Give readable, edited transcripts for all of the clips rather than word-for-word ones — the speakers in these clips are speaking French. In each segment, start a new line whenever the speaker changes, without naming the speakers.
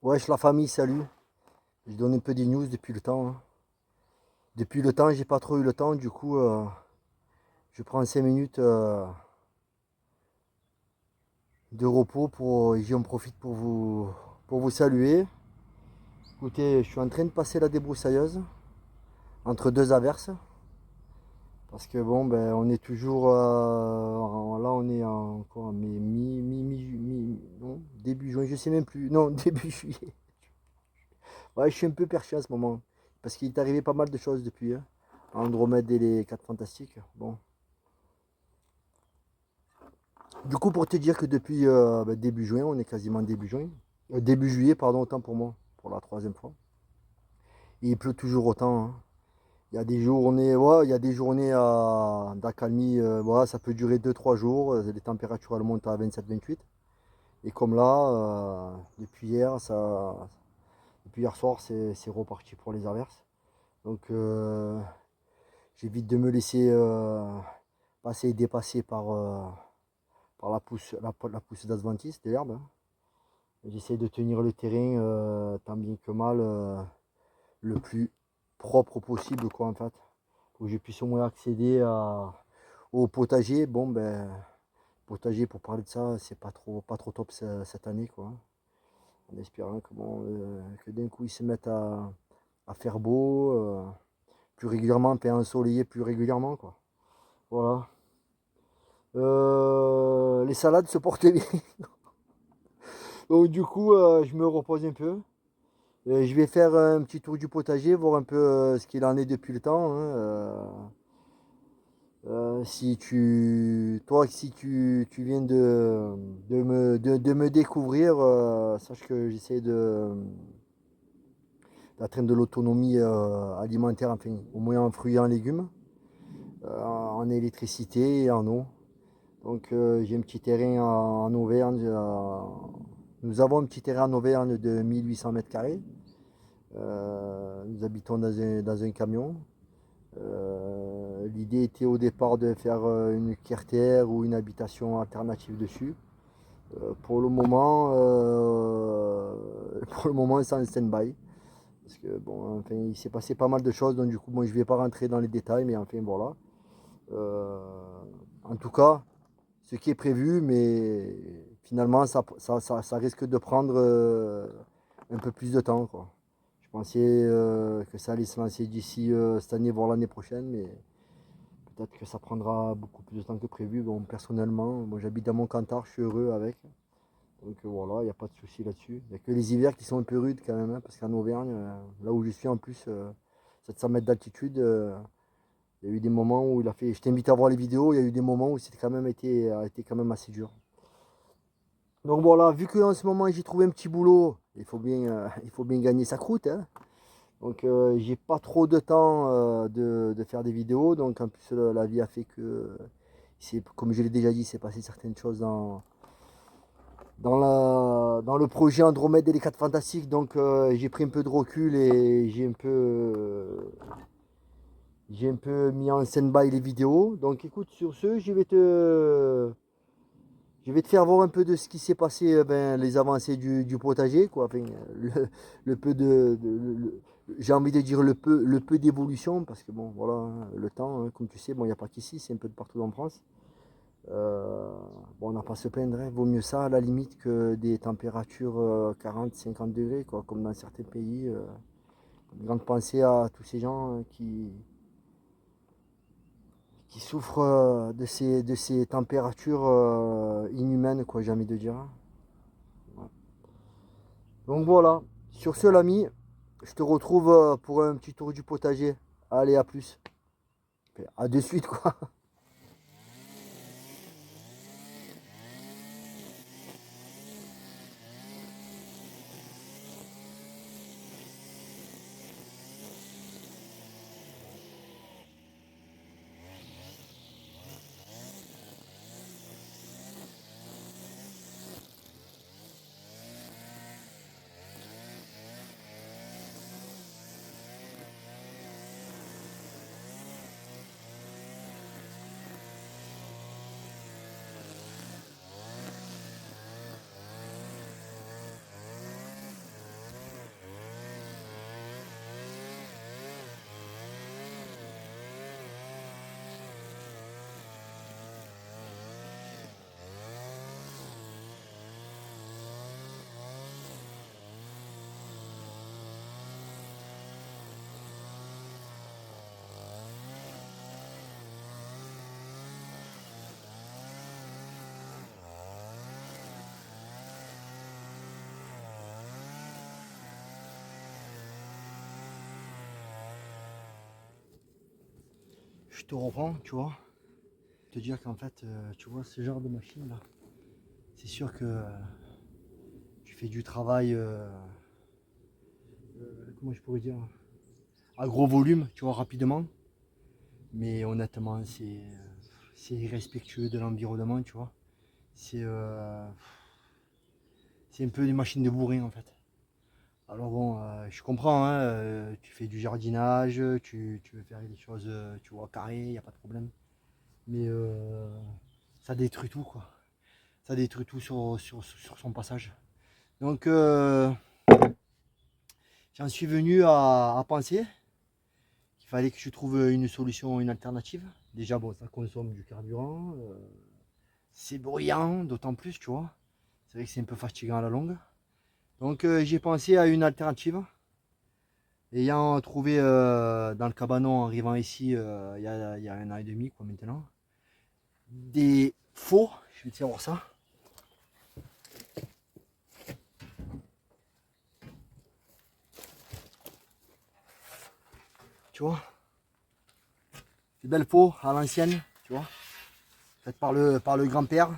Wesh la famille, salut. Je donne un peu des news depuis le temps, hein. Depuis le temps, j'ai pas trop eu le temps, du coup, je prends 5 minutes de repos et j'en profite pour vous saluer. Écoutez, je suis en train de passer la débroussailleuse entre deux averses. Parce que bon, ben, on est toujours, là on est en quoi, non, début juin, je sais même plus, non, début juillet. Ouais, je suis un peu perché en ce moment. Parce qu'il est arrivé pas mal de choses depuis, hein. Andromède et les 4 Fantastiques. Bon. Du coup, pour te dire que depuis début juin, on est quasiment début juin. Début juillet, pardon, autant pour moi, pour la troisième fois. Et il pleut toujours autant, hein. Il y a des journées, ouais, il y a des journées d'accalmie, voilà, ça peut durer 2 3 jours. Les températures elles montent à 27 28. Et comme là, depuis hier soir, c'est reparti pour les averses. Donc j'évite de me laisser passer et dépasser par la pousse d'Adventiste, de l'herbe, hein. J'essaie de tenir le terrain tant bien que mal le plus propre possible, quoi, en fait. Pour que je puisse au moins accéder au potager. Bon, ben, potager, pour parler de ça, c'est pas trop top cette année, quoi. En espérant que, bon, que d'un coup ils se mettent à faire beau plus régulièrement, enfin ensoleillé plus régulièrement, quoi. Voilà. Les salades se portent bien. Donc du coup, je me repose un peu. Je vais faire un petit tour du potager, voir un peu ce qu'il en est depuis le temps, hein. Si tu viens de me découvrir, sache que j'essaie d'atteindre de l'autonomie alimentaire, enfin, au moins en fruits et en légumes, en électricité et en eau. Donc j'ai un petit terrain en Auvergne. Nous avons un petit terrain en Auvergne de 1800 mètres carrés. Nous habitons dans un camion. L'idée était au départ de faire une carrière ou une habitation alternative dessus. Pour le moment, c'est en stand-by. Parce que bon, enfin, il s'est passé pas mal de choses, donc du coup, moi, je ne vais pas rentrer dans les détails, mais enfin, voilà. Euh, En tout cas, ce qui est prévu, mais finalement, ça risque de prendre un peu plus de temps, quoi. Je pensais que ça allait se lancer d'ici cette année, voire l'année prochaine, mais peut-être que ça prendra beaucoup plus de temps que prévu. Bon, personnellement, moi j'habite dans mon Cantar, je suis heureux avec. Donc voilà, il n'y a pas de souci là-dessus. Il n'y a que les hivers qui sont un peu rudes quand même, hein, parce qu'en Auvergne, là où je suis en plus, 700 mètres d'altitude, il y a eu des moments où il a fait. Je t'invite à voir les vidéos, il y a eu des moments où c'était quand même été quand même assez dur. Donc voilà, vu qu'en ce moment j'ai trouvé un petit boulot, il faut bien gagner sa croûte, hein. Donc j'ai pas trop de temps de faire des vidéos. Donc en plus la vie a fait que, comme je l'ai déjà dit, c'est passé certaines choses dans le projet Andromède et les 4 Fantastiques. Donc j'ai pris un peu de recul et j'ai un peu mis en stand-by les vidéos. Donc écoute, sur ce, je vais te faire voir un peu de ce qui s'est passé, ben, les avancées du potager, quoi. Enfin, le peu j'ai envie de dire le peu d'évolution, parce que bon, voilà, hein, le temps, hein, comme tu sais, bon, il n'y a pas qu'ici, c'est un peu de partout en France. Euh, bon, on n'a pas à se plaindre, hein. Vaut mieux ça à la limite que des températures 40 50 degrés, quoi, comme dans certains pays. Une grande pensée à tous ces gens qui souffrent de ces températures inhumaines, quoi, j'ai envie de dire. Ouais. Donc voilà, sur ce l'ami, je te retrouve pour un petit tour du potager. Allez, à plus. À de suite, quoi. je te reprends, tu vois. Te dire qu'en fait, tu vois, ce genre de machine là, c'est sûr que tu fais du travail, comment je pourrais dire, à gros volume, tu vois, rapidement. Mais honnêtement, c'est irrespectueux de l'environnement, tu vois. C'est un peu une machine de bourrin en fait. Alors bon, je comprends, hein, tu fais du jardinage, tu veux faire des choses, tu vois, carrées, il n'y a pas de problème. Mais ça détruit tout, quoi. Ça détruit tout sur son passage. Donc, j'en suis venu à penser qu'il fallait que je trouve une solution, une alternative. Déjà, bon, ça consomme du carburant, c'est bruyant, d'autant plus, tu vois. C'est vrai que c'est un peu fatigant à la longue. Donc, j'ai pensé à une alternative. Ayant trouvé dans le cabanon en arrivant ici il y a un an et demi, quoi, maintenant, des faux, je vais te faire voir ça. Tu vois, des belles faux à l'ancienne, tu vois, faites par le grand-père.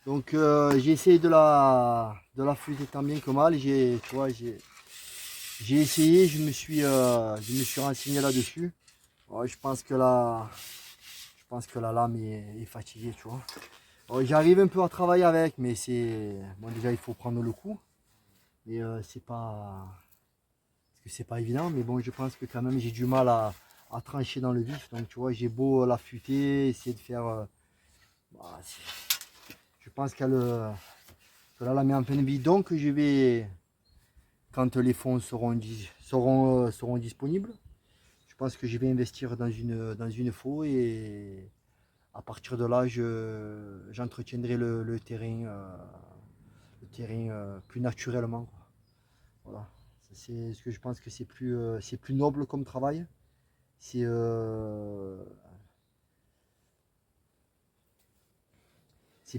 Donc j'ai essayé de la fouiller tant bien que mal. Tu vois, j'ai essayé, je me suis renseigné là-dessus. Ouais, je pense que la lame est fatiguée, tu vois. J'arrive un peu à travailler avec, mais c'est bon, déjà il faut prendre le coup. Et c'est pas évident, mais bon, je pense que quand même j'ai du mal à trancher dans le vif. Donc tu vois, j'ai beau l'affûter, essayer de faire. Bah, je pense que là, la met en pleine vie. Donc je vais, quand les fonds seront disponibles, je pense que je vais investir dans une faux et à partir de là, j'entretiendrai le terrain plus naturellement, quoi. Voilà. C'est ce que je pense que c'est plus noble comme travail. C'est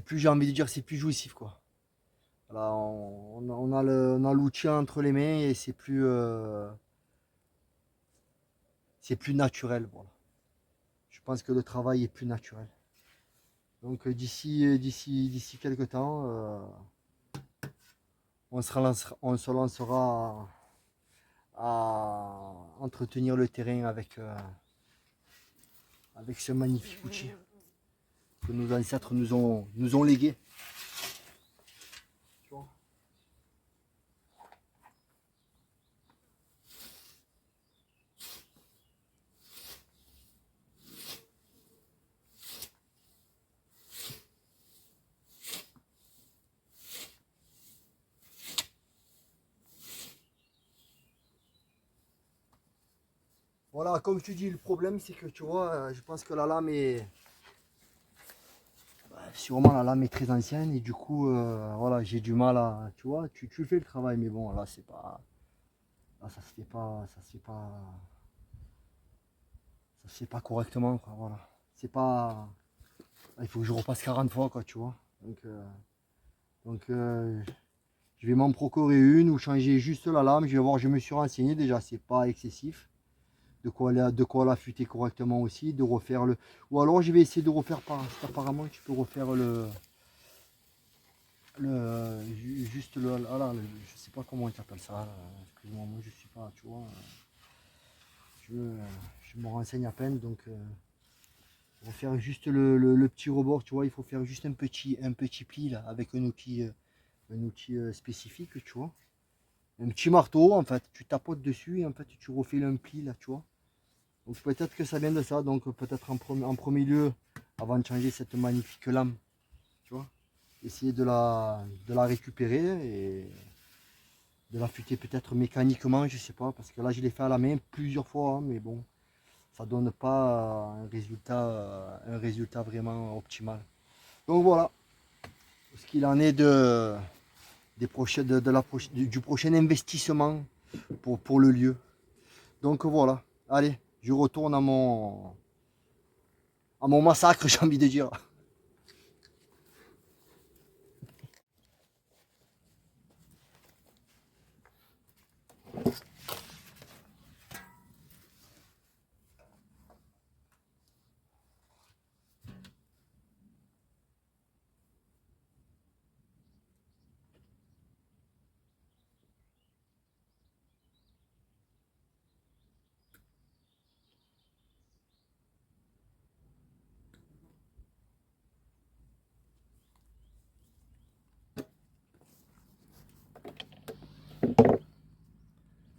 plus, j'ai envie de dire, c'est plus jouissif, quoi. Voilà, on a l'outil entre les mains et c'est plus naturel. Voilà. Je pense que le travail est plus naturel. Donc d'ici quelques temps, on se lancera à entretenir le terrain avec ce magnifique outil que nos ancêtres nous ont légué. Voilà, comme je te dis, le problème c'est que tu vois, je pense que la lame est. Sûrement la lame est très ancienne et du coup, voilà, j'ai du mal à. Tu vois, tu fais le travail, mais bon, là c'est pas. Là ça se fait pas. Ça se fait pas correctement, quoi, voilà. C'est pas. Il faut que je repasse 40 fois, quoi, tu vois. Donc je vais m'en procurer une ou changer juste la lame. Je vais voir, je me suis renseigné déjà, c'est pas excessif. De quoi l'affûter correctement aussi, de refaire le. Ou alors je vais essayer de refaire apparemment tu peux refaire juste le. Ah là, je sais pas comment tu appelles ça. Excuse-moi, moi je suis pas, tu vois. Je, je me renseigne à peine, donc refaire juste le petit rebord, tu vois, il faut faire juste un petit pli là avec un outil spécifique, tu vois. Un petit marteau en fait, tu tapotes dessus et en fait tu refais un pli là, tu vois. Donc peut-être que ça vient de ça, donc peut-être en premier lieu, avant de changer cette magnifique lame, tu vois, essayer de la récupérer et de l'affûter peut-être mécaniquement, je sais pas, parce que là je l'ai fait à la main plusieurs fois, hein, mais bon, ça donne pas un résultat vraiment optimal. Donc voilà, ce qu'il en est du prochain investissement pour le lieu. Donc voilà, allez, je retourne à mon massacre, j'ai envie de dire.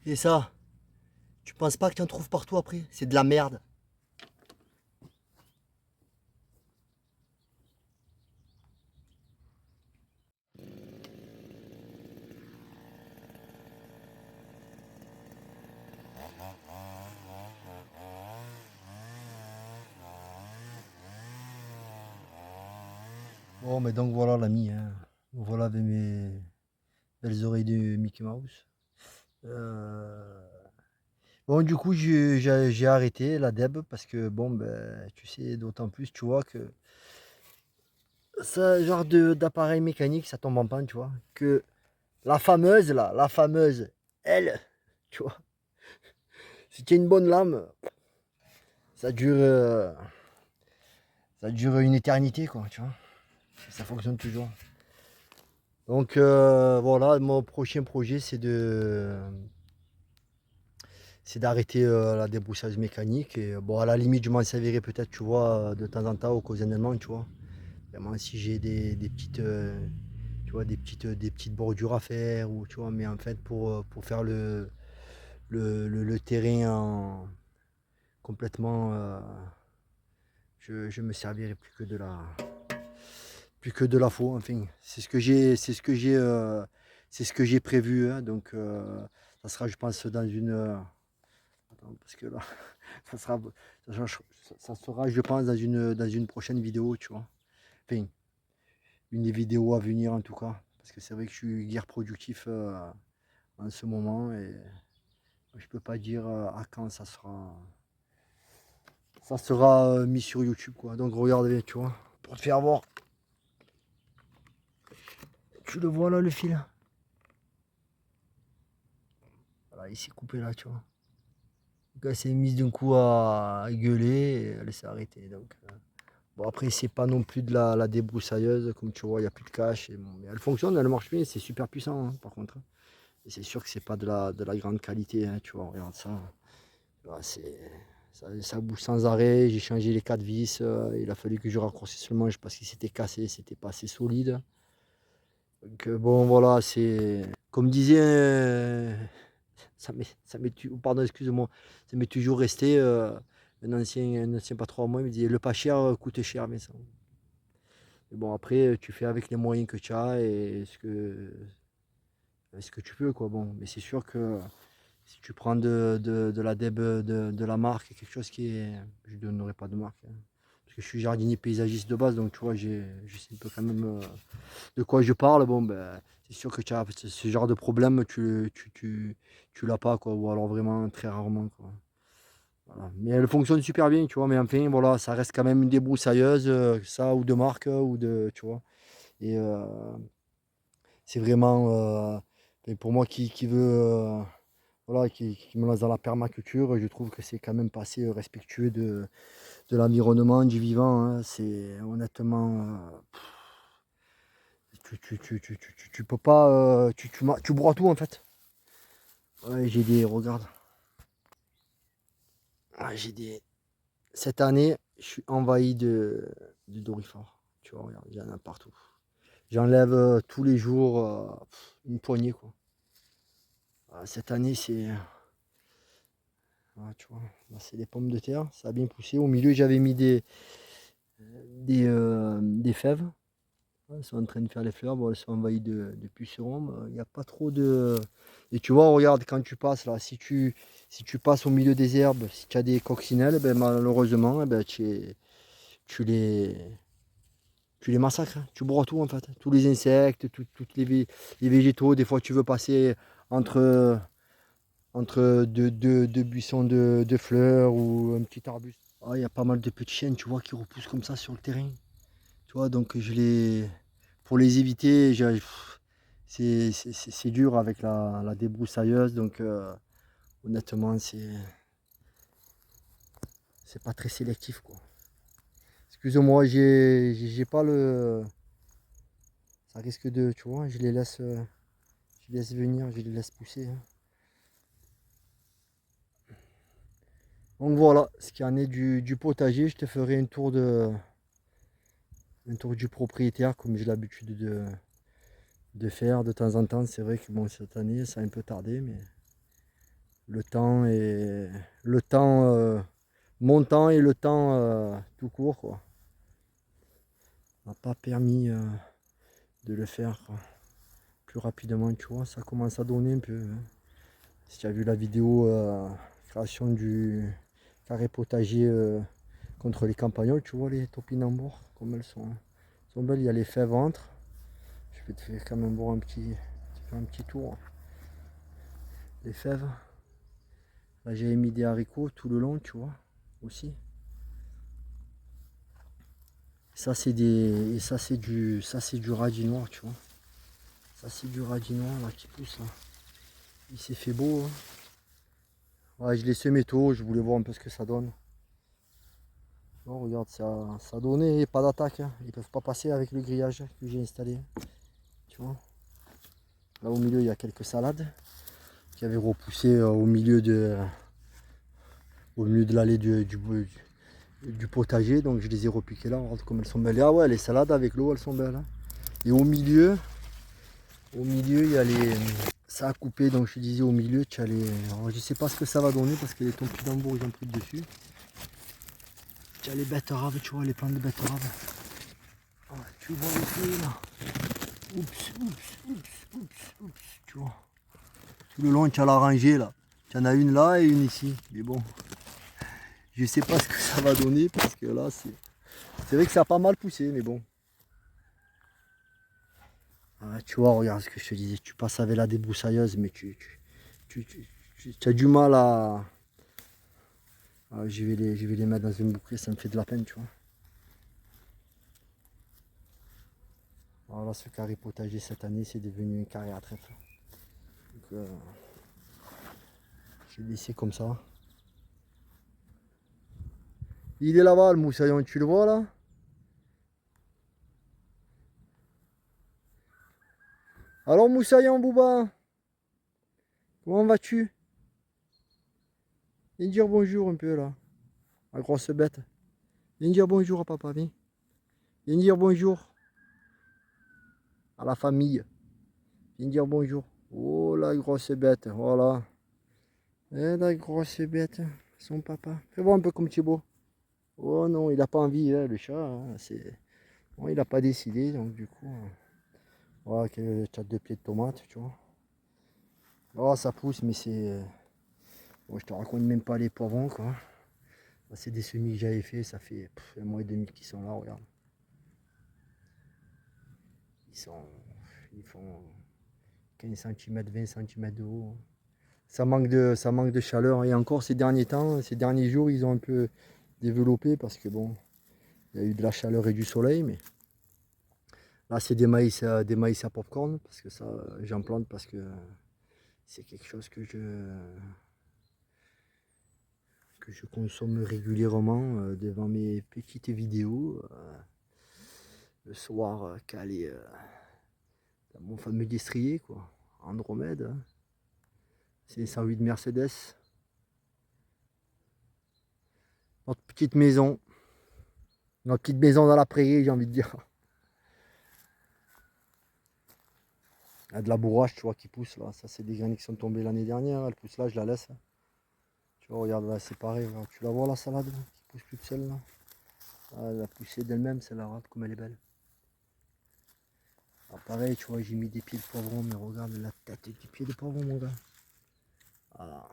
Et ça, tu penses pas que tu en trouves partout après? C'est de la merde. Bon, mais donc voilà l'ami, hein. Voilà avec mes belles oreilles de Mickey Mouse. Euh, Bon, du coup, j'ai arrêté la DEB parce que, bon, ben, tu sais, d'autant plus, tu vois, que ce genre d'appareil mécanique, ça tombe en panne, tu vois. Que la fameuse, là, la fameuse, elle, tu vois, si tu as une bonne lame, ça dure, euh, ça dure une éternité, quoi, tu vois. Ça fonctionne toujours. Donc, voilà, mon prochain projet, c'est d'arrêter la débroussailleuse mécanique. Et bon, à la limite, je m'en servirai peut-être, tu vois, de temps en temps, occasionnellement, tu vois. Vraiment, si j'ai des petites, tu vois, des petites bordures à faire, ou, tu vois, mais en fait, pour faire le terrain complètement, je me servirai plus que de la faux, enfin. C'est ce que j'ai prévu, hein, donc ça sera, je pense, dans une, attends, parce que là, ça sera, ça sera, je pense, dans une prochaine vidéo, tu vois. Enfin, une des vidéos à venir en tout cas. Parce que c'est vrai que je suis guère productif en ce moment et je peux pas dire à quand ça sera mis sur YouTube quoi. Donc regardez, tu vois, pour te faire voir. Tu le vois là le fil. Voilà, il s'est coupé là, tu vois. Donc elle s'est mise d'un coup à gueuler et elle s'est arrêtée. Donc, bon après c'est pas non plus de la débroussailleuse, comme tu vois, il n'y a plus de cache. Et bon, mais elle fonctionne, elle marche bien, c'est super puissant hein, par contre. Et c'est sûr que c'est pas de la grande qualité, hein, tu vois, regarde ça. Ouais, ça bouge sans arrêt. J'ai changé les 4 vis. Il a fallu que je raccourcisse le manche parce qu'il s'était cassé. C'était pas assez solide. Donc, bon, voilà, c'est. Comme disait. Pardon, excuse-moi. Ça m'est toujours resté. Un ancien patron à moi, il me disait le pas cher coûte cher, mais ça. Mais bon, après, tu fais avec les moyens que tu as et ce que tu peux, quoi. Bon, mais c'est sûr que. Si tu prends de la DEB de la marque, quelque chose qui est. Je ne donnerai pas de marque. Hein, parce que je suis jardinier paysagiste de base, donc tu vois, je sais un peu quand même de quoi je parle. Bon, ben, c'est sûr que tu as ce genre de problème, tu l'as pas, quoi. Ou alors vraiment très rarement, quoi. Voilà. Mais elle fonctionne super bien, tu vois. Mais enfin, voilà, ça reste quand même une débroussailleuse, ça, ou de marque, ou de. Tu vois. Et c'est vraiment. Pour moi qui veut. Voilà, qui me lance dans la permaculture, je trouve que c'est quand même pas assez respectueux de l'environnement, du vivant. Hein. C'est honnêtement, tu peux pas, tu broies tout en fait. Ouais, j'ai des, regarde, ah, j'ai des, cette année, je suis envahi de dorifort. Tu vois, regarde, il y en a partout. J'enlève tous les jours une poignée quoi. Ah, cette année, c'est, ah, tu vois, là, c'est des pommes de terre, ça a bien poussé. Au milieu, j'avais mis des fèves. Elles sont en train de faire les fleurs. Bon, elles sont envahies de pucerons. Il n'y a pas trop de. Et tu vois, regarde, quand tu passes là, si tu passes au milieu des herbes, si tu as des coccinelles, ben, malheureusement, eh ben, tu les, tu les massacres. Hein. Tu broies tout en fait. Tous les insectes, toutes les végétaux. Des fois, tu veux passer entre, entre deux buissons de fleurs ou un petit arbuste. Ah, il y a pas mal de petits chênes, tu vois, qui repoussent comme ça sur le terrain. Tu vois, donc pour les éviter, c'est dur avec la débroussailleuse. Donc honnêtement, c'est pas très sélectif quoi. Excuse-moi, j'ai pas le. Ça risque de, tu vois, je les laisse venir, je les laisse pousser. Hein. Donc voilà, ce qui en est du potager, je te ferai un tour du propriétaire comme j'ai l'habitude de faire de temps en temps. C'est vrai que bon, cette année, ça a un peu tardé, mais Le temps et le temps montant et le temps tout court, quoi. M'a pas permis de le faire quoi, plus rapidement, tu vois. Ça commence à donner un peu, hein. Si tu as vu la vidéo création du carré potager contre les campagnols, tu vois les topinambours, comme elles sont belles. Il y a les fèves entre. Je vais te faire quand même boire un petit tour. Les fèves. Là j'avais mis des haricots tout le long, tu vois, aussi. Ça c'est des. Et ça c'est du radis noir, tu vois. Ça c'est du radis noir là qui pousse là. Il s'est fait beau. Hein. Ouais, je l'ai semé tôt, je voulais voir un peu ce que ça donne. Oh, regarde, ça a donné, pas d'attaque. Hein. Ils peuvent pas passer avec le grillage que j'ai installé. Tu vois. Là au milieu il y a quelques salades qui avaient repoussé au milieu de l'allée du potager. Donc je les ai repiquées là, regarde comme elles sont belles. Ah ouais, les salades avec l'eau elles sont belles. Hein. Et au milieu il y a les. Ça a coupé, donc je te disais au milieu, tu as les. Alors, je sais pas ce que ça va donner parce que les topinambours ils ont pris dessus. Tu as les betteraves, tu vois, les plantes de betteraves. Ah, tu vois les feuilles là. Oups, oups, oups, oups, oups, tu vois. Tout le long, tu as la rangée là. Tu en as une là et une ici. Mais bon, je sais pas ce que ça va donner parce que là, c'est vrai que ça a pas mal poussé, mais bon. Ah, tu vois, regarde ce que je te disais. Tu passes avec la débroussailleuse, mais tu as du mal à. Ah, je vais les mettre dans une boucle, ça me fait de la peine, tu vois. Voilà, ce carré potager cette année, c'est devenu un carré à trèfle. Donc, j'ai laissé comme ça. Il est là-bas, le moussaillon, tu le vois là? Alors, moussaillon, Bouba, comment vas-tu? Viens dire bonjour un peu là, la grosse bête. Viens dire bonjour à papa, viens. Viens dire bonjour à la famille. Viens dire bonjour. Oh, la grosse bête, voilà. Eh, la grosse bête, son papa. Fais voir un peu comme Thibaut. Oh non, il n'a pas envie, hein, le chat. Hein, bon, il n'a pas décidé, donc du coup. Voilà, tu as deux pieds de tomate, tu vois. Oh, ça pousse, mais c'est. Bon, je te raconte même pas les poivrons, quoi. C'est des semis que j'avais fait, ça fait un mois et demi qu'ils sont là, regarde. Ils sont. Ils font 15 cm, 20 cm de haut. Ça manque de chaleur. Et encore ces derniers temps, ces derniers jours, ils ont un peu développé parce que bon, il y a eu de la chaleur et du soleil, mais là c'est des maïs à popcorn parce que ça, j'en plante parce que c'est quelque chose que je consomme régulièrement devant mes petites vidéos le soir calé dans mon fameux destrier quoi, Andromède. Hein. C'est 108 Mercedes, notre petite maison dans la prairie, j'ai envie de dire. Il y a de la bourrache, tu vois, qui pousse là. Ça, c'est des graines qui sont tombées l'année dernière. Elle pousse là, je la laisse. Tu vois, regarde là, c'est pareil. Là. Tu la vois la salade là, qui pousse toute seule là. Ah, elle a poussé d'elle-même, celle-là, regarde comme elle est belle. Ah, pareil, tu vois, j'ai mis des pieds de poivron, mais regarde la tête du pied de poivron, mon gars. Ah.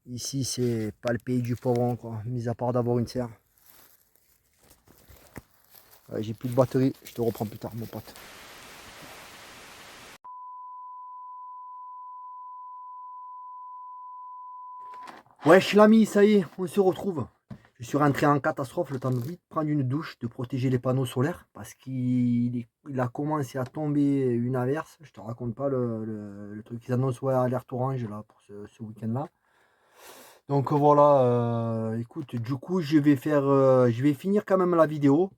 Ici, c'est pas le pays du poivron, quoi, mis à part d'avoir une serre. Ouais, j'ai plus de batterie, je te reprends plus tard, mon pote. Wesh l'ami, ça y est, on se retrouve. Je suis rentré en catastrophe, le temps de vite prendre une douche, de protéger les panneaux solaires, parce qu'il a commencé à tomber une averse. Je te raconte pas le truc qu'ils annoncent, ouais, alerte orange là, pour ce week-end-là. Donc voilà, écoute, du coup, je vais finir quand même la vidéo.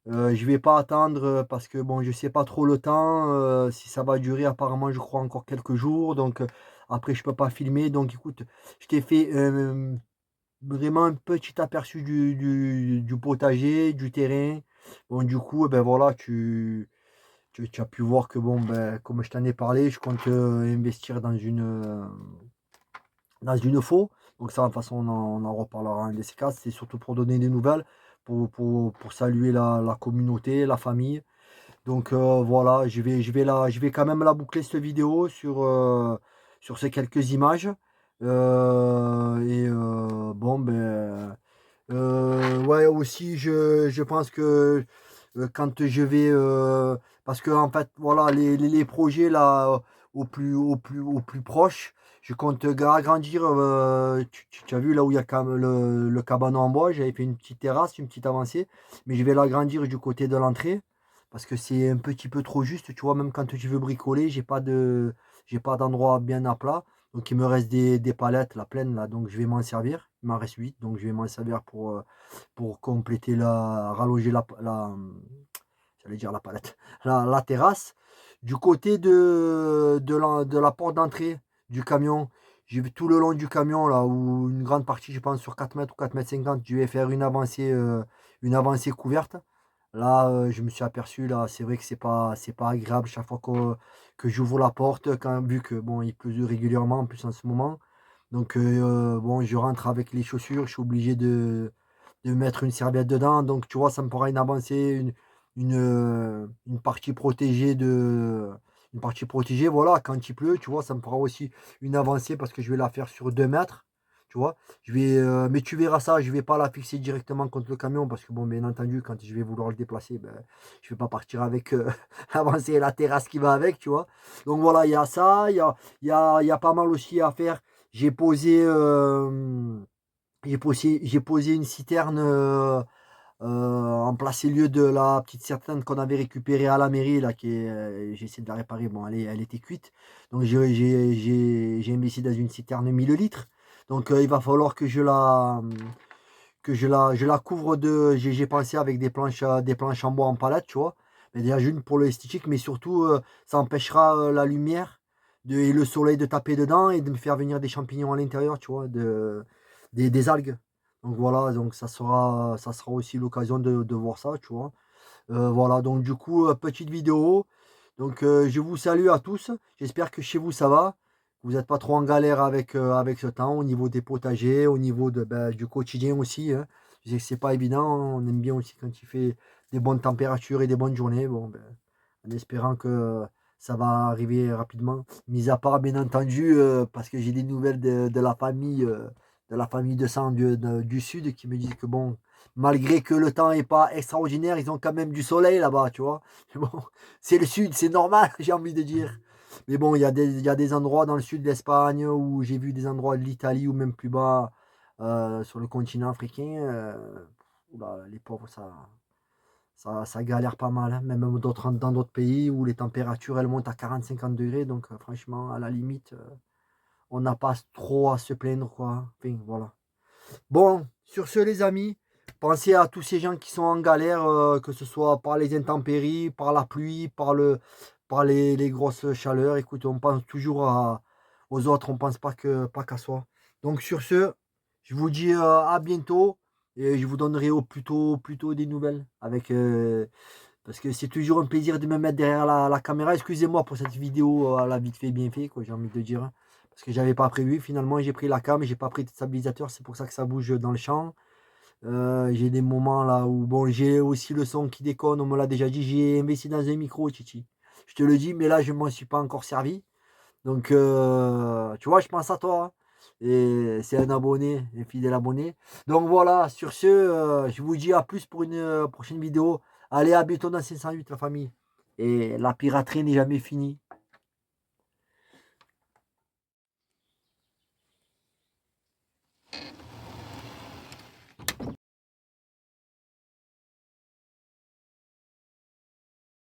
Je vais pas attendre parce que bon, je sais pas trop le temps, si ça va durer. Apparemment, je crois encore quelques jours. Donc après, je peux pas filmer. Donc écoute, je t'ai fait vraiment un petit aperçu du potager, du terrain. Bon, du coup, ben voilà, tu as pu voir que bon, ben, comme je t'en ai parlé, je compte investir dans une faux. Donc ça, de toute façon, on en reparlera un de ces cas. C'est surtout pour donner des nouvelles, pour saluer la communauté, la famille. Donc voilà, je vais quand même la boucler cette vidéo sur ces quelques images. Bon, ben, ouais, aussi, je pense que quand je vais, parce que en fait, voilà, les projets là, au plus proche, je compte agrandir. Tu as vu là où il y a le cabanon en bois, j'avais fait une petite terrasse, une petite avancée, mais je vais l'agrandir du côté de l'entrée parce que c'est un petit peu trop juste, tu vois, même quand tu veux bricoler, j'ai pas d'endroit bien à plat. Donc il me reste des palettes, la pleine là, donc je vais m'en servir. Il m'en reste 8, donc je vais m'en servir pour compléter rallonger j'allais dire la palette, la terrasse. Du côté de la porte d'entrée du camion, j'ai vu tout le long du camion, là, où une grande partie, je pense, sur 4 mètres ou 4,50 m, je vais faire une avancée couverte. Là, je me suis aperçu, là, c'est vrai que c'est pas agréable chaque fois que j'ouvre la porte, vu que bon, il pleut régulièrement en plus en ce moment. Donc, bon, je rentre avec les chaussures, je suis obligé de mettre une serviette dedans. Donc, tu vois, ça me fera une avancée, une partie protégée une partie protégée. Voilà, quand il pleut, tu vois, ça me fera aussi une avancée parce que je vais la faire sur 2 mètres. Tu vois, mais tu verras ça, je vais pas la fixer directement contre le camion parce que, bon, bien entendu, quand je vais vouloir le déplacer, ben, je vais pas partir avec l'avancée et la terrasse qui va avec, tu vois. Donc voilà, il y a ça, il y a pas mal aussi à faire. J'ai posé, j'ai posé une citerne en place et lieu de la petite citerne qu'on avait récupérée à la mairie, là, j'ai essayé de la réparer. Bon, elle était cuite. Donc j'ai investi dans une citerne 1000 litres. Donc il va falloir je la couvre j'ai pensé avec des planches en bois en palette, tu vois. Mais déjà une pour l'esthétique, mais surtout ça empêchera la lumière et le soleil de taper dedans et de me faire venir des champignons à l'intérieur, tu vois, des algues. Donc voilà, donc ça sera aussi l'occasion de voir ça, tu vois. Voilà, donc du coup, petite vidéo. Donc je vous salue à tous. J'espère que chez vous ça va. Vous n'êtes pas trop en galère avec ce temps au niveau des potagers, au niveau du quotidien aussi, hein. Je sais que c'est pas évident. On aime bien aussi quand il fait des bonnes températures et des bonnes journées. Bon, ben, en espérant que ça va arriver rapidement. Mis à part, bien entendu, parce que j'ai des nouvelles de la famille de sang du sud qui me disent que bon, malgré que le temps n'est pas extraordinaire, ils ont quand même du soleil là-bas, tu vois. Mais bon, c'est le sud, c'est normal, j'ai envie de dire. Mais bon, il y a des endroits dans le sud de l'Espagne où j'ai vu des endroits de l'Italie ou même plus bas sur le continent africain. Oula, les pauvres, ça galère pas mal, hein. Même dans d'autres pays où les températures elles montent à 40-50 degrés. Donc franchement, à la limite, on n'a pas trop à se plaindre, quoi. Enfin, voilà. Bon, sur ce, les amis, pensez à tous ces gens qui sont en galère, que ce soit par les intempéries, par la pluie, par les grosses chaleurs. Écoute, on pense toujours aux autres, on pense pas qu'à soi. Donc sur ce, je vous dis à bientôt et je vous donnerai au plus tôt des nouvelles parce que c'est toujours un plaisir de me mettre derrière la caméra. Excusez-moi pour cette vidéo à la vite fait, bien fait, quoi, j'ai envie de dire, hein. Parce que j'avais pas prévu. Finalement, j'ai pris la cam et j'ai pas pris de stabilisateur. C'est pour ça que ça bouge dans le champ. J'ai des moments là où, bon, j'ai aussi le son qui déconne. On me l'a déjà dit. J'ai investi dans un micro, Titi. Je te le dis, mais là, je m'en suis pas encore servi. Donc, tu vois, je pense à toi, hein. Et c'est un abonné, un fidèle abonné. Donc voilà, sur ce, je vous dis à plus pour une prochaine vidéo. Allez, à bientôt dans 508, la famille. Et la piraterie n'est jamais finie.